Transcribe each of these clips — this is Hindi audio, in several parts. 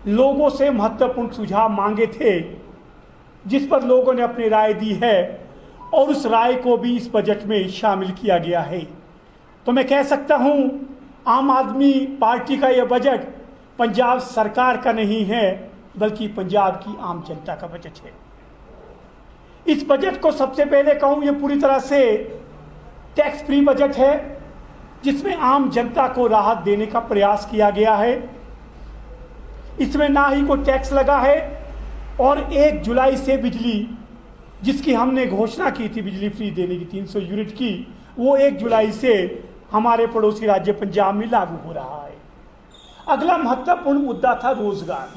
लोगों से महत्वपूर्ण सुझाव मांगे थे, जिस पर लोगों ने अपनी राय दी है और उस राय को भी इस बजट में शामिल किया गया है। तो मैं कह सकता हूं, आम आदमी पार्टी का यह बजट पंजाब सरकार का नहीं है, बल्कि पंजाब की आम जनता का बजट है। इस बजट को सबसे पहले कहूं, यह पूरी तरह से टैक्स फ्री बजट है, जिसमें आम जनता को राहत देने का प्रयास किया गया है। इसमें ना ही कोई टैक्स लगा है और 1 जुलाई से बिजली, जिसकी हमने घोषणा की थी बिजली फ्री देने की 300 यूनिट की, वो 1 जुलाई से हमारे पड़ोसी राज्य पंजाब में लागू हो रहा है। अगला महत्वपूर्ण मुद्दा था रोजगार।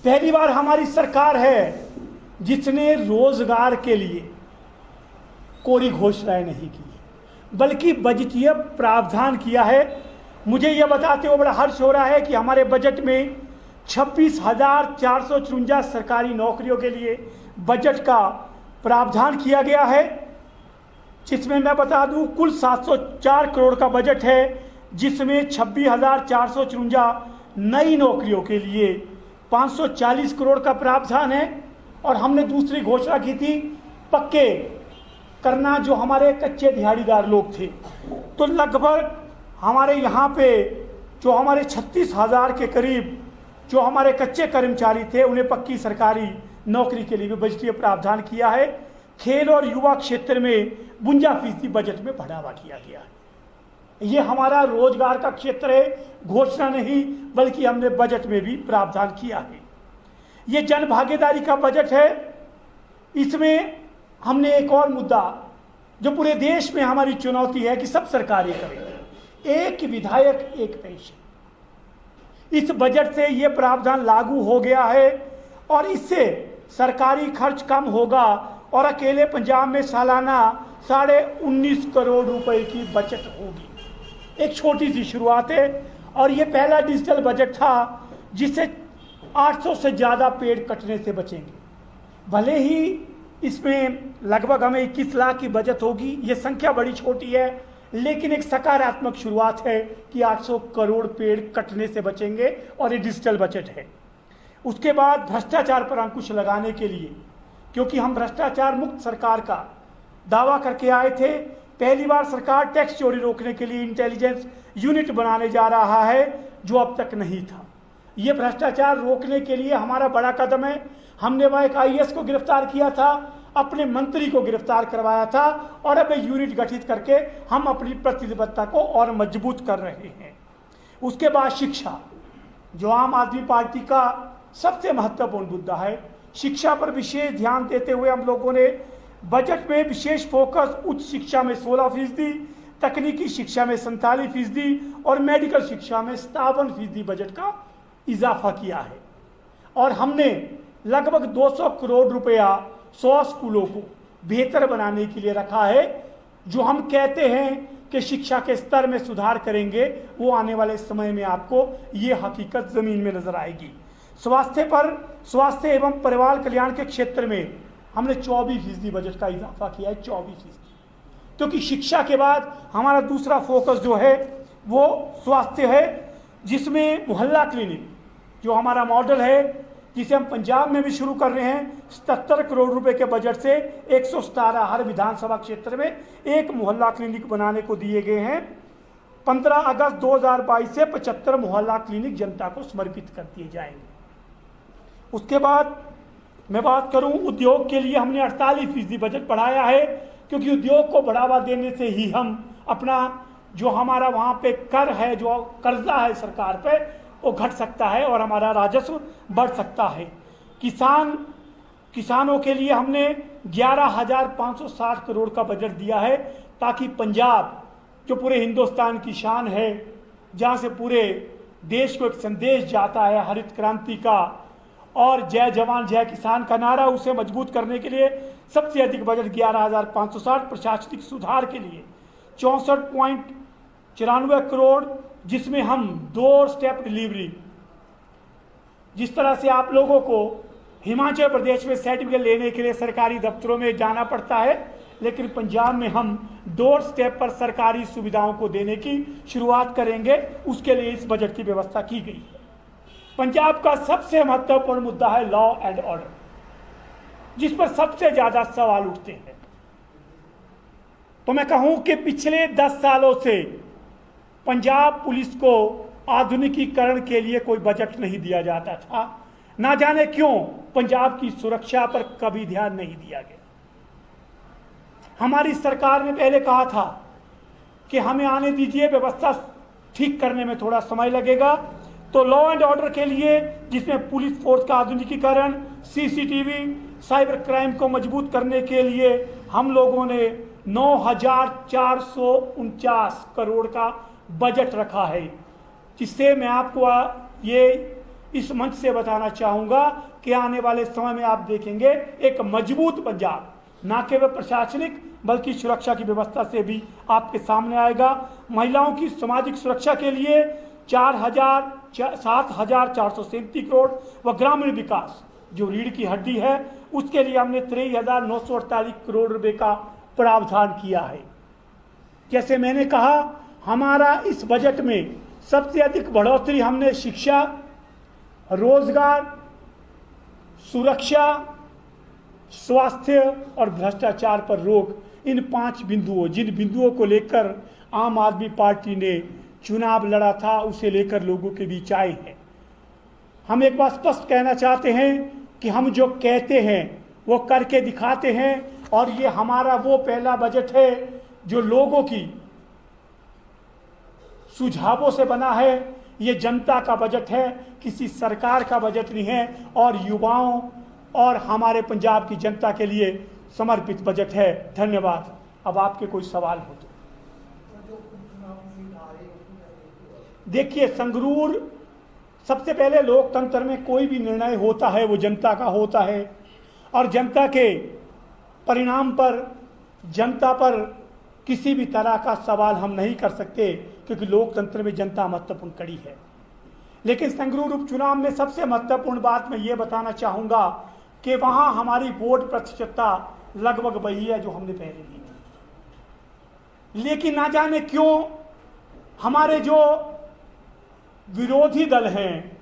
पहली बार हमारी सरकार है जिसने रोजगार के लिए कोई घोषणाएं नहीं की, बल्कि बजटीय प्रावधान किया है। मुझे यह बताते हुए बड़ा हर्ष हो रहा है कि हमारे बजट में 26,454 सरकारी नौकरियों के लिए बजट का प्रावधान किया गया है, जिसमें मैं बता दूं कुल 704 करोड़ का बजट है, जिसमें 26,454 नई नौकरियों के लिए 540 करोड़ का प्रावधान है। और हमने दूसरी घोषणा की थी पक्के करना जो हमारे कच्चे दिहाड़ीदार लोग थे। तो लगभग हमारे यहाँ पे जो हमारे 36,000 के करीब जो हमारे कच्चे कर्मचारी थे, उन्हें पक्की सरकारी नौकरी के लिए भी बजटीय प्रावधान किया है। खेल और युवा क्षेत्र में 52% बजट में बढ़ावा किया गया है। ये हमारा रोजगार का क्षेत्र है, घोषणा नहीं बल्कि हमने बजट में भी प्रावधान किया है। ये जन भागीदारी का बजट है। इसमें हमने एक और मुद्दा जो पूरे देश में हमारी चुनौती है कि सब सरकारें करें, एक विधायक एक पेंशन। इस बजट से यह प्रावधान लागू हो गया है और इससे सरकारी खर्च कम होगा और अकेले पंजाब में सालाना 19.5 करोड़ रुपए की बचत होगी। एक छोटी सी शुरुआत है और यह पहला डिजिटल बजट था जिससे 800 से ज़्यादा पेड़ कटने से बचेंगे। भले ही इसमें लगभग हमें 21 लाख की बचत होगी, ये संख्या बड़ी छोटी है, लेकिन एक सकारात्मक शुरुआत है कि 800 करोड़ पेड़ कटने से बचेंगे और ये डिजिटल बजट है। उसके बाद भ्रष्टाचार पर अंकुश लगाने के लिए, क्योंकि हम भ्रष्टाचार मुक्त सरकार का दावा करके आए थे, पहली बार सरकार टैक्स चोरी रोकने के लिए इंटेलिजेंस यूनिट बनाने जा रहा है, जो अब तक नहीं था। ये भ्रष्टाचार रोकने के लिए हमारा बड़ा कदम है। हमने वह एक IAS को गिरफ्तार किया था, अपने मंत्री को गिरफ्तार करवाया था और अब एक यूनिट गठित करके हम अपनी प्रतिबद्धता को और मजबूत कर रहे हैं। उसके बाद शिक्षा, जो आम आदमी पार्टी का सबसे महत्वपूर्ण मुद्दा है, शिक्षा पर विशेष ध्यान देते हुए हम लोगों ने बजट में विशेष फोकस उच्च शिक्षा में 16%, तकनीकी शिक्षा में 47% और मेडिकल शिक्षा में 57% बजट का इजाफा किया है। और हमने लगभग 200 करोड़ रुपया 100 स्कूलों को बेहतर बनाने के लिए रखा है। जो हम कहते हैं कि शिक्षा के स्तर में सुधार करेंगे, वो आने वाले समय में आपको ये हकीकत ज़मीन में नजर आएगी। स्वास्थ्य एवं परिवार कल्याण के क्षेत्र में हमने 24% बजट का इजाफा किया है, 24%। क्योंकि शिक्षा के बाद हमारा दूसरा फोकस जो है वो स्वास्थ्य है, जिसमें मोहल्ला क्लिनिक जो हमारा मॉडल है, जिसे हम पंजाब में भी शुरू कर रहे हैं, 77 करोड़ रुपए के बजट से 117 हर विधानसभा क्षेत्र में एक मोहल्ला क्लिनिक बनाने को दिए गए हैं। 15 अगस्त 2022 से 75 मोहल्ला क्लिनिक जनता को समर्पित कर दिए जाएंगे। उसके बाद मैं बात करूं उद्योग के लिए, हमने 48% बजट बढ़ाया है, क्योंकि उद्योग को बढ़ावा देने से ही हम अपना जो हमारा वहाँ पे कर है, जो कर्जा है सरकार पे, वो घट सकता है और हमारा राजस्व बढ़ सकता है। किसानों के लिए हमने 11,560 करोड़ का बजट दिया है, ताकि पंजाब जो पूरे हिंदुस्तान की शान है, जहाँ से पूरे देश को एक संदेश जाता है हरित क्रांति का और जय जवान जय किसान का नारा, उसे मजबूत करने के लिए सबसे अधिक बजट 11,560। प्रशासनिक सुधार के लिए 64.94 करोड़, जिसमें हम डोर स्टेप डिलीवरी, जिस तरह से आप लोगों को हिमाचल प्रदेश में सर्टिफिकेट लेने के लिए सरकारी दफ्तरों में जाना पड़ता है, लेकिन पंजाब में हम डोर स्टेप पर सरकारी सुविधाओं को देने की शुरुआत करेंगे। उसके लिए इस बजट की व्यवस्था की गई है। पंजाब का सबसे महत्वपूर्ण मुद्दा है लॉ एंड ऑर्डर, जिस पर सबसे ज्यादा सवाल उठते हैं। तो मैं कहूं कि पिछले 10 सालों से पंजाब पुलिस को आधुनिकीकरण के लिए कोई बजट नहीं दिया जाता था। ना जाने क्यों पंजाब की सुरक्षा पर कभी ध्यान नहीं दिया गया। हमारी सरकार ने पहले कहा था कि हमें आने दीजिए, व्यवस्था ठीक करने में थोड़ा समय लगेगा। तो लॉ एंड ऑर्डर के लिए, जिसमें पुलिस फोर्स का आधुनिकीकरण, सीसीटीवी, साइबर क्राइम को मजबूत करने के लिए हम लोगों ने 9,449 करोड़ का बजट रखा है, जिससे मैं आपको ये इस मंच से बताना चाहूंगा कि आने वाले समय में आप देखेंगे एक मजबूत पंजाब ना केवल प्रशासनिक बल्कि सुरक्षा की व्यवस्था से भी आपके सामने आएगा। महिलाओं की सामाजिक सुरक्षा के लिए 7,437 करोड़ व ग्रामीण विकास जो रीढ़ की हड्डी है उसके लिए हमने 23,948 करोड़ रुपए का प्रावधान किया है। जैसे मैंने कहा, हमारा इस बजट में सबसे अधिक बढ़ोतरी हमने शिक्षा, रोजगार, सुरक्षा, स्वास्थ्य और भ्रष्टाचार पर रोक, इन 5 बिंदुओं, जिन बिंदुओं को लेकर आम आदमी पार्टी ने चुनाव लड़ा था, उसे लेकर लोगों के बीच आए हैं। हम एक बात स्पष्ट कहना चाहते हैं कि हम जो कहते हैं वो करके दिखाते हैं, और ये हमारा वो पहला बजट है जो लोगों की सुझावों से बना है। ये जनता का बजट है, किसी सरकार का बजट नहीं है, और युवाओं और हमारे पंजाब की जनता के लिए समर्पित बजट है। धन्यवाद। अब आपके कोई सवाल हो तो देखिए, संगरूर, सबसे पहले लोकतंत्र में कोई भी निर्णय होता है वो जनता का होता है, और जनता के परिणाम पर, जनता पर किसी भी तरह का सवाल हम नहीं कर सकते, क्योंकि लोकतंत्र में जनता महत्वपूर्ण कड़ी है। लेकिन संगरूर उपचुनाव में सबसे महत्वपूर्ण बात मैं ये बताना चाहूँगा कि वहाँ हमारी वोट प्रतिशतता लगभग वही है जो हमने पहले दी थी। लेकिन ना जाने क्यों हमारे जो विरोधी दल हैं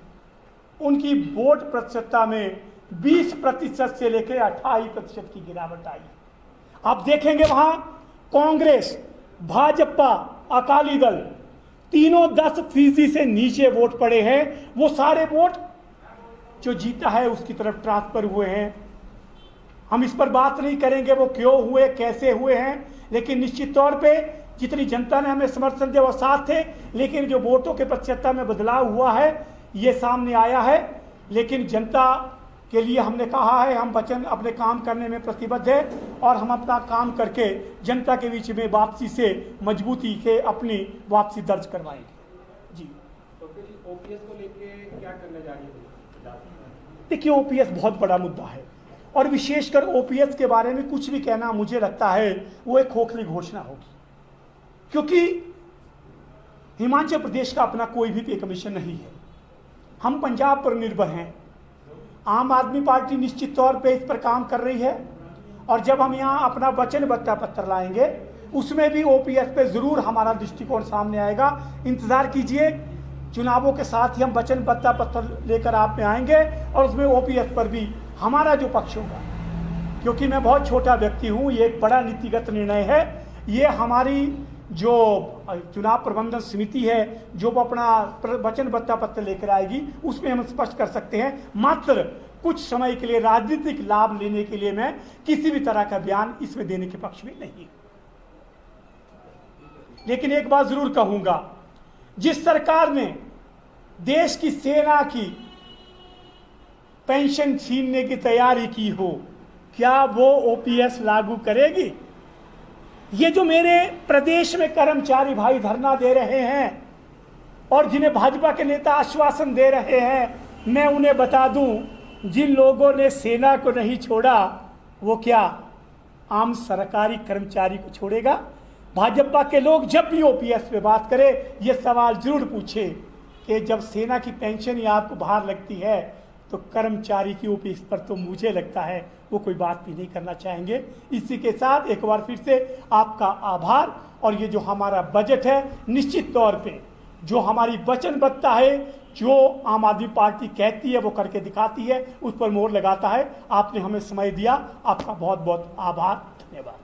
उनकी वोट प्रतिशतता में 20% से लेकर 28% की गिरावट आई। आप देखेंगे वहां कांग्रेस, भाजपा, अकाली दल तीनों 10% से नीचे वोट पड़े हैं। वो सारे वोट जो जीता है उसकी तरफ ट्रांसफर हुए हैं। हम इस पर बात नहीं करेंगे वो क्यों हुए, कैसे हुए हैं, लेकिन निश्चित तौर पे जितनी जनता ने हमें समर्थन दिया वो साथ थे, लेकिन जो वोटों के प्रतिशतता में बदलाव हुआ है ये सामने आया है। लेकिन जनता के लिए हमने कहा है, हम वचन अपने काम करने में प्रतिबद्ध है, और हम अपना काम करके जनता के बीच में वापसी से मजबूती के अपनी वापसी दर्ज करवाएंगे। जी, तो फिर ओपीएस को लेके क्या करने जा रही है? देखिए, ओपीएस बहुत बड़ा मुद्दा है, और विशेषकर ओपीएस के बारे में कुछ भी कहना मुझे लगता है वो एक खोखली घोषणा होगी, क्योंकि हिमाचल प्रदेश का अपना कोई भी पे कमीशन नहीं है। हम पंजाब पर निर्भर हैं। आम आदमी पार्टी निश्चित तौर पे इस पर काम कर रही है, और जब हम यहाँ अपना वचनबद्धता पत्र लाएंगे उसमें भी ओपीएस पे जरूर हमारा दृष्टिकोण सामने आएगा। इंतजार कीजिए, चुनावों के साथ ही हम वचनबद्धता पत्र लेकर आप में आएंगे, और उसमें ओपीएस पर भी हमारा जो पक्ष होगा, क्योंकि मैं बहुत छोटा व्यक्ति हूँ, ये एक बड़ा नीतिगत निर्णय है। ये हमारी जो चुनाव प्रबंधन समिति है जो अपना वचनबद्धता पत्र लेकर आएगी उसमें हम स्पष्ट कर सकते हैं। मात्र कुछ समय के लिए राजनीतिक लाभ लेने के लिए मैं किसी भी तरह का बयान इसमें देने के पक्ष में नहीं। लेकिन एक बात जरूर कहूंगा, जिस सरकार ने देश की सेना की पेंशन छीनने की तैयारी की हो, क्या वो ओपीएस लागू करेगी? ये जो मेरे प्रदेश में कर्मचारी भाई धरना दे रहे हैं और जिन्हें भाजपा के नेता आश्वासन दे रहे हैं, मैं उन्हें बता दूं, जिन लोगों ने सेना को नहीं छोड़ा वो क्या आम सरकारी कर्मचारी को छोड़ेगा? भाजपा के लोग जब भी ओपीएस पे बात करें ये सवाल जरूर पूछे कि जब सेना की पेंशन ही आपको बाहर लगती है तो कर्मचारी की ओपीएस पर तो मुझे लगता है वो कोई बात भी नहीं करना चाहेंगे। इसी के साथ एक बार फिर से आपका आभार। और ये जो हमारा बजट है निश्चित तौर पे जो हमारी वचनबद्धता है, जो आम आदमी पार्टी कहती है वो करके दिखाती है, उस पर मोहर लगाता है। आपने हमें समय दिया, आपका बहुत बहुत आभार, धन्यवाद।